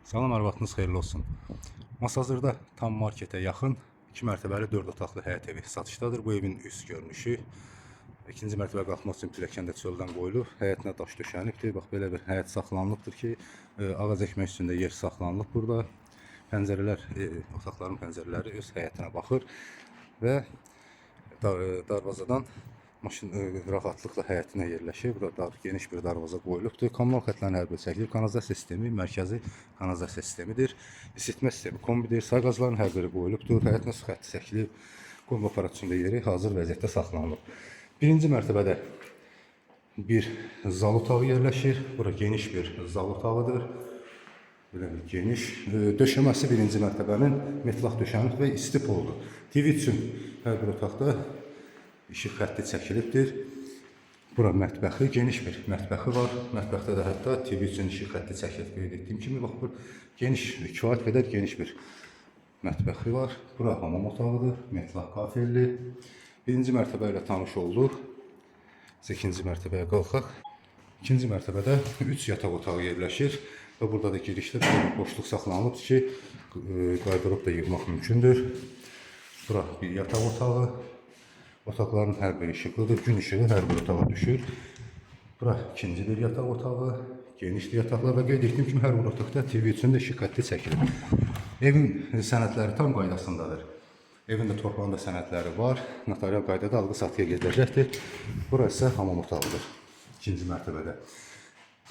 Salam, hər vaxtınız xeyirli olsun. Masazırda tam marketə yaxın 2 mərtəbəli 4 otaqlı həyət evi satışdadır. Bu evin üst görünüşü. İkinci mərtəbə qalxmaq üçün pilləkən də çöldən qoyulub. Həyətinə daş döşənibdir. Bax, belə bir həyət saxlanılıbdır ki, ağac əkmək üçün də yer saxlanılıb burada. Pəncərələr, otaqların pəncərələri öz həyətinə baxır və darvazadan maşın rahatlıqla həyətinə yerləşir. Burada geniş bir darvaza qoyulubdur. Kommunal xətlərin hər biri çəkilib. Kanalizasiya sistemi mərkəzi kanalizasiya sistemidir. İsitmə sistemi kombidir. Say qazların hər biri qoyulubdur. Həyətinə su xətti çəkilib. Qum aparat üçün də yeri hazır vəziyyətdə saxlanılıb. Birinci mərtəbədə bir zal otağı yerləşir. Bura geniş bir zal otağıdır. Belə bir geniş. Döşəməsi birinci mərtəbənin metlaq döşənib və isti poldur. TV üçün hər bir otaqda işıq xətti çəkilibdir. Bura mətbəxi, geniş bir mətbəxi var. Mətbəxdə də hətta TV üçün işıq xətti çəkilib. Qeyd etdiyim kimi, bax, bu geniş, kifayət qədər geniş bir mətbəxi var. Bura hamam otağıdır, metlaq kafelli. Birinci mərtəbə ilə tanış olduq. İkinci mərtəbəyə qalxaq. İkinci mərtəbədə 3 yataq otağı yerləşir və burada da girişdə bir boşluq saxlanılıb ki, qaydırıb da yığmaq mümkündür. Bura bir yataq otağı. Otaqların hər biri işıqlıdır, gün işığı hər bir otağa düşür. Bura ikinci bir yataq otağı, genişli yataqlar və qeyd etdiyim kimi hər bir otaqda TV üçün də işıq xətti çəkilir. Evin sənədləri tam qaydasındadır. Evin də torpağında sənədləri var. Notarial qaydada alqı-satıya gediləcəkdir. Bura isə hamam otağıdır, ikinci mərtəbədə.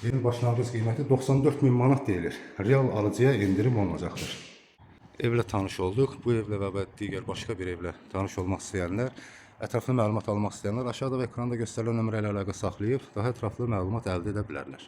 Evin başlanğıc qiyməti 94 min manat deyilir. Real alıcıya endirim olunacaqdır. Evlə tanış olduq. Bu evlə və digər başqa bir evlə tanış olmaq istəyənlər, ətraflı məlumat almaq istəyənlər aşağıda və ekranda göstərilən nömrə ilə əlaqə saxlayıb daha ətraflı məlumat əldə edə bilərlər.